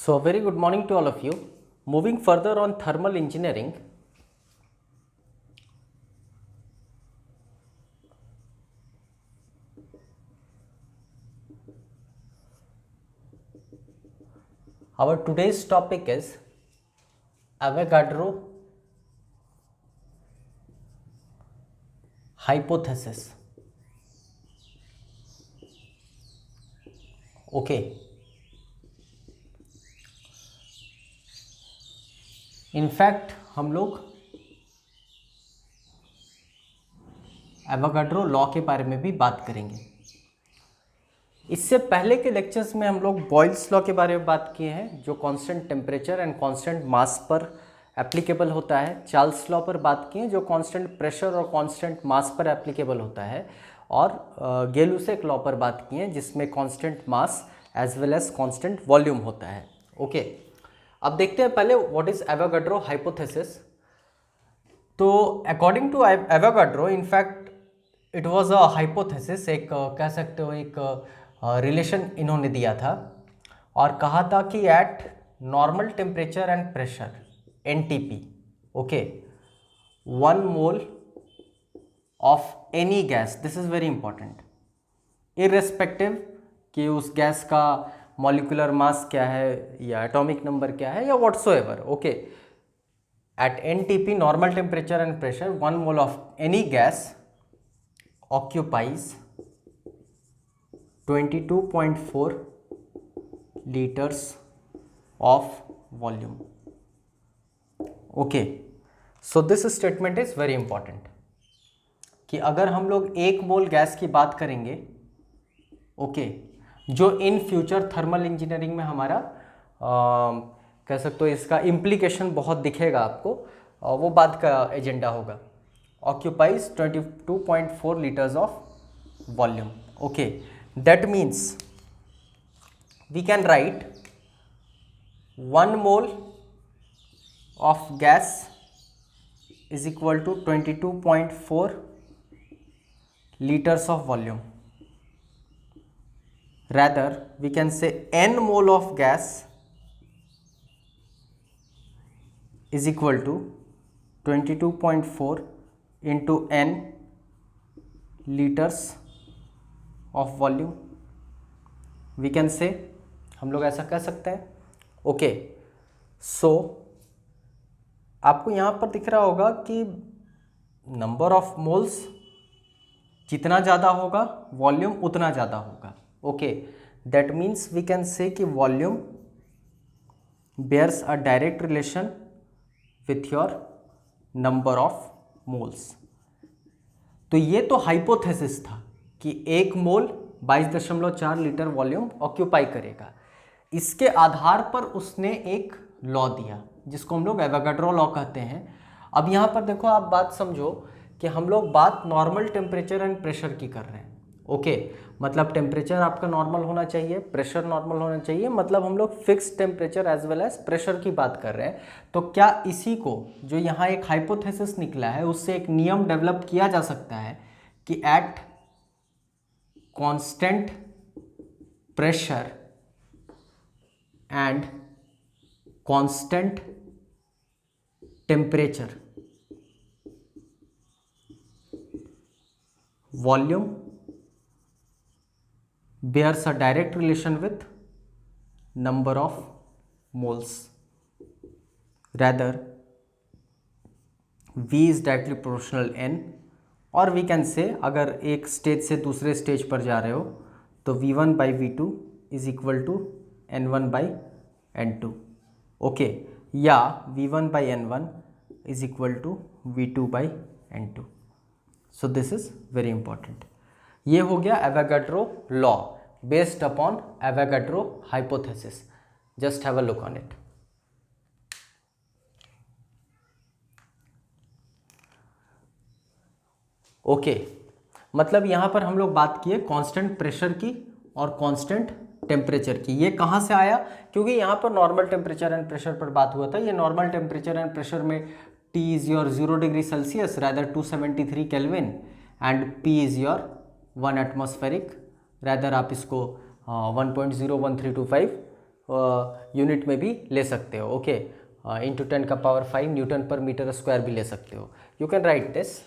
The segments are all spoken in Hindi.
So, a very good morning to all of you. Moving further on thermal engineering, our today's topic is Avogadro hypothesis. Okay. In fact हम लोग एवोगाड्रो लॉ के बारे में भी बात करेंगे। इससे पहले के लेक्चर्स में हम लोग बॉयल्स लॉ के बारे में बात किए हैं, जो constant temperature and constant mass पर एप्लीकेबल होता है। चार्ल्स लॉ पर बात किए, जो कांस्टेंट प्रेशर और कांस्टेंट मास पर एप्लीकेबल होता है। और गेलुसेक लॉ पर बात किए, जिसमें constant mass as well as constant volume होता है। ओके, अब देखते हैं पहले व्हाट इज एवोगाड्रो हाइपोथेसिस। तो according to Avogadro, in fact it was a hypothesis, एक कह सकते हो एक रिलेशन इन्होंने दिया था और कहा था कि eight normal temperature and pressure NTP, okay, 1 mole of any gas, this is very important, irrespective कि उस गैस का मॉलिक्यूलर मास क्या है या एटॉमिक नंबर क्या है या whatsoever, okay, at NTP normal temperature and pressure 1 mole of any gas occupies 22.4 liters of volume. Okay, so this statement is very important कि अगर हम लोग 1 मोल गैस की बात करेंगे, ओके, जो इन फ्यूचर थर्मल इंजीनियरिंग में हमारा कह सकते हो इसका इम्प्लीकेशन बहुत दिखेगा आपको, वो बाद का एजेंडा होगा। occupies 22.4 liters of volume. Okay, that means we can write 1 mole of gas is equal to 22.4 liters of volume. Rather, we can say n mole of gas is equal to 22.4 into n liters of volume. We can say, हम लोग ऐसा कह सकते हैं। ओके, सो आपको यहाँ पर दिख रहा होगा कि नंबर ऑफ मोल्स जितना ज़्यादा होगा वॉल्यूम उतना ज़्यादा होगा। Okay, that means we can say कि volume bears a direct relation with your number of moles. तो ये तो हाइपोथेसिस था कि 1 मोल 22.4 लीटर वॉल्यूम ऑक्यूपाई करेगा। इसके आधार पर उसने एक लॉ दिया जिसको हम लोग एवोगाड्रो लॉ कहते हैं। अब यहाँ पर देखो, आप बात समझो कि हम लोग बात नॉर्मल टेम्परेचर एंड प्रेशर की कर रहे हैं। ओके, मतलब टेम्परेचर आपका नॉर्मल होना चाहिए, प्रेशर नॉर्मल होना चाहिए, मतलब हम लोग fix temperature as well as pressure की बात कर रहे हैं। तो क्या इसी को, जो यहाँ एक हाइपोथेसिस निकला है, उससे एक नियम डेवलप किया जा सकता है कि at constant pressure and constant temperature volume bears a direct relation with number of moles. Rather, V is directly proportional n, और we can say अगर एक स्टेज से दूसरे स्टेज पर जा रहे हो तो V1 by V2 is equal to N1 by N2. Okay, या V1 by N1 is equal to V2 by N2. So this is very important. ये हो गया Avogadro law based upon Avogadro hypothesis. Just have a look on it. Okay, मतलब यहाँ पर हम लोग बात किए कांस्टेंट प्रेशर की और कांस्टेंट टेम्परेचर की। ये कहाँ से आया? क्योंकि यहाँ पर नॉर्मल टेम्परेचर एंड प्रेशर पर बात हुआ था। ये नॉर्मल टेम्परेचर एंड प्रेशर में T is your 0 degree Celsius, rather 273 kelvin, and P is your 1 atmospheric, rather आप इसको 1.01325 यूनिट में भी ले सकते हो, ओके, इंटू 10 का power 5 newton per metre square भी ले सकते हो। You can write this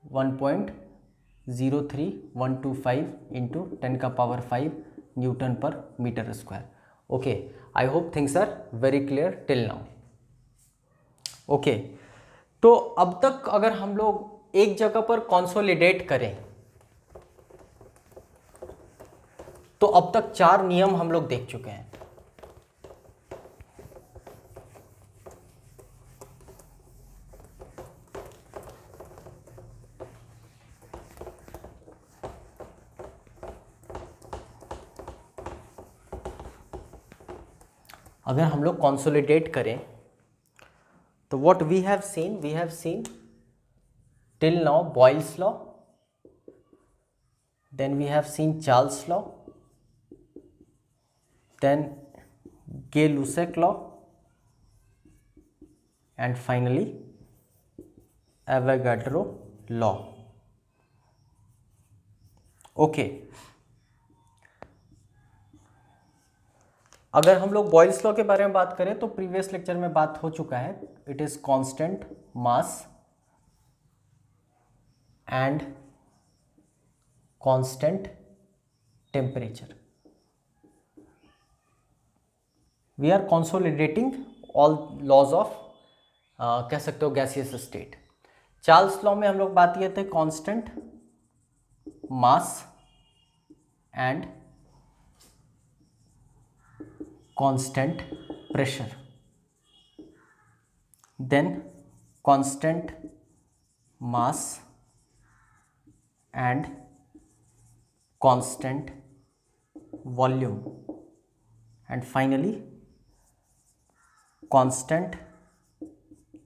1.03125 into 10 का power 5 newton per metre square. Okay, I hope things are very clear till now. Okay, तो अब तक अगर हम लोग एक जगह पर कंसोलिडेट करें तो अब तक 4 नियम हम लोग देख चुके हैं। अगर हम लोग कंसोलिडेट करें तो what we have seen till now Boyle's law, then we have seen Charles law, then Gay-Lussac law, and finally Avogadro law. Okay, अगर हम लोग बॉयल्स लॉ के बारे में बात करें तो प्रीवियस लेक्चर में बात हो चुका है, it is constant mass and constant temperature. We are consolidating all laws of कह सकते हो गैसियस स्टेट। चार्ल्स लॉ में हम लोग बात किए थे constant mass and constant pressure, then constant mass and constant volume, and finally constant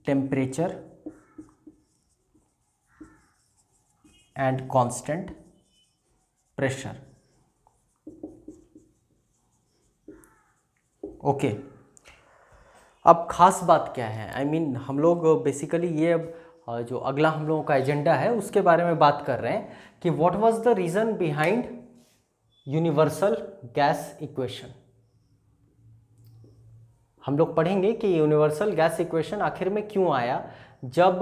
temperature and constant pressure. Okay, अब खास बात क्या है, I mean, हम लोग बेसिकली ये अब जो अगला हम लोगों का एजेंडा है उसके बारे में बात कर रहे हैं कि what was the reason behind universal gas equation. हम लोग पढ़ेंगे कि यूनिवर्सल गैस इक्वेशन आखिर में क्यों आया, जब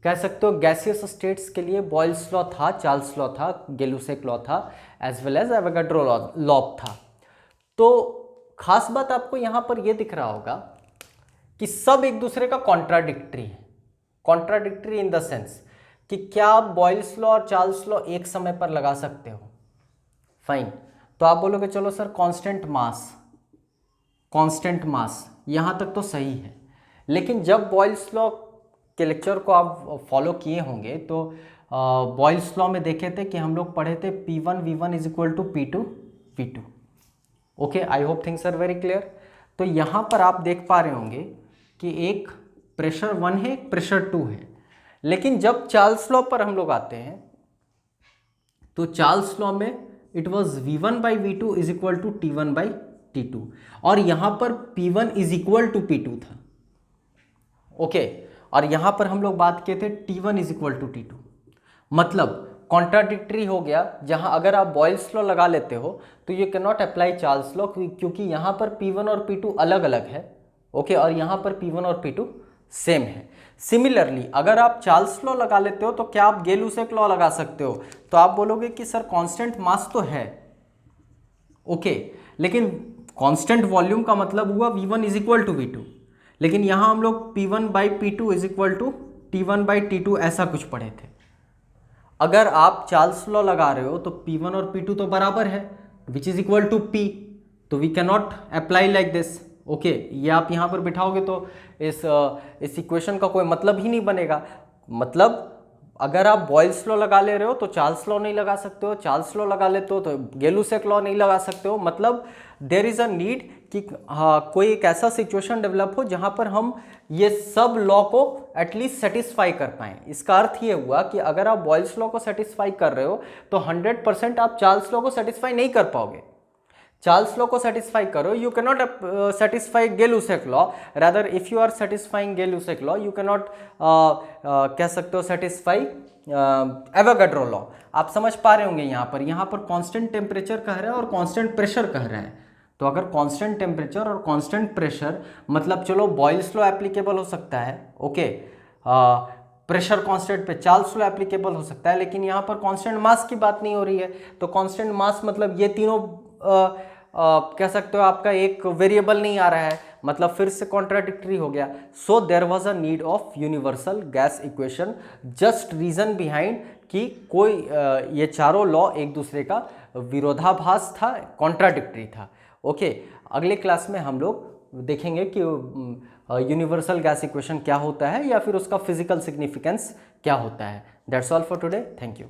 कह सकते हो गैसियस स्टेट्स के लिए बॉयल्स लॉ था, चार्ल्स लॉ था, गे-लुसेक लॉ था, as well as Avogadro law था। तो खास बात आपको यहां पर यह दिख रहा होगा कि सब एक दूसरे का कॉन्ट्राडिक्टरी है। कॉन्ट्राडिक्टरी इन द सेंस कि क्या आप बॉयल्स लॉ और चार्ल्स लॉ एक समय पर लगा सकते हो? फाइन, तो आप बोलोगे चलो सर कांस्टेंट मास यहाँ तक तो सही है, लेकिन जब बॉयल्स लॉ के लेक्चर को आप फॉलो किए होंगे तो बॉयल्स लॉ में देखे थे कि हम लोग पढ़े थे P1 V1 is equal to P2 V2। Okay, I hope things are very clear. तो यहाँ पर आप देख पा रहे होंगे कि एक प्रेशर 1 है, एक प्रेशर 2 है, लेकिन जब चार्ल्स लॉ पर हम लोग आते हैं तो चार्ल्स लॉ में it was V1 by V2 is equal to T1 by T2, और यहां पर P1 is equal to P2 था। ओके, और यहां पर हम लोग बात किए थे T1 is equal to T2, मतलब कॉन्ट्राडिक्टरी हो गया। जहां अगर आप बॉयल्स लॉ लगा लेते हो तो you can not apply Charles law, क्योंकि यहां पर P1 और P2 अलग अलग है, ओके, और यहां पर P1 और P2 सेम है। सिमिलरली अगर आप चार्ल्स लॉ लगा लेते हो तो क्या आप गे-लुसेक लॉ लगा सकते हो? तो आप बोलोगे कि सर कांस्टेंट मास तो है, ओके, लेकिन कांस्टेंट वॉल्यूम का मतलब हुआ V1 is equal to V2, लेकिन यहां हम लोग P1 by P2 is equal to T1 by T2 ऐसा कुछ पढ़े थे। अगर आप चार्ल्स लॉ लगा रहे हो तो P1 और P2 तो बराबर है, which is equal to P, तो we can not apply like this. Okay, ये आप यहां पर बिठाओगे तो इस इक्वेशन का कोई मतलब ही नहीं बनेगा। मतलब अगर आप बॉयल्स लॉ लगा ले रहे हो तो चार्ल्स लॉ नहीं लगा सकते हो, चार्ल्स लॉ लगा लेते हो तो गे-लुसेक लॉ नहीं लगा सकते हो। मतलब देयर इज अ नीड कि कोई एक ऐसा सिचुएशन डेवलप हो जहां पर हम ये सब लॉ को एटलीस्ट सेटिस्फाई कर पाएं। इसका अर्थ ये हुआ कि अगर आप बॉयल्स लॉ को सेटिस्फाई कर रहे हो तो 100% आप चार्ल्स लॉ को सेटिस्फाई नहीं कर पाओगे। चार्ल्स लॉ को सेटिस्फाई करो, you can not satisfy Gay Lussac law, rather if you are satisfying Gay Lussac law you can not कह सकते हो सेटिस्फाई एवोगाड्रो लॉ। आप समझ पा रहे होंगे यहाँ पर कांस्टेंट टेम्परेचर कह रहा है और कांस्टेंट प्रेशर कह रहा है। तो अगर कांस्टेंट टेम्परेचर और कांस्टेंट प्रेशर मतलब चलो बॉयल्स लॉ एप्लीकेबल हो सकता है, ओके, प्रेशर कांस्टेंट पे चार्ल्स लॉ एप्लीकेबल हो सकता है, लेकिन यहाँ पर कांस्टेंट मास की बात नहीं हो रही है। तो कांस्टेंट मास मतलब ये तीनों कह सकते हो आपका एक वेरिएबल नहीं आ रहा है, मतलब फिर से कॉन्ट्राडिक्टरी हो गया। So there was a need of universal gas equation, just reason behind कि कोई ये चारों लॉ एक दूसरे का विरोधाभास था, कॉन्ट्राडिक्टरी था। ओके, अगले क्लास में हम लोग देखेंगे कि यूनिवर्सल गैस इक्वेशन क्या होता है या फिर उसका फिजिकल सिग्निफिकेंस क्या होता है। That's all for today, thank you.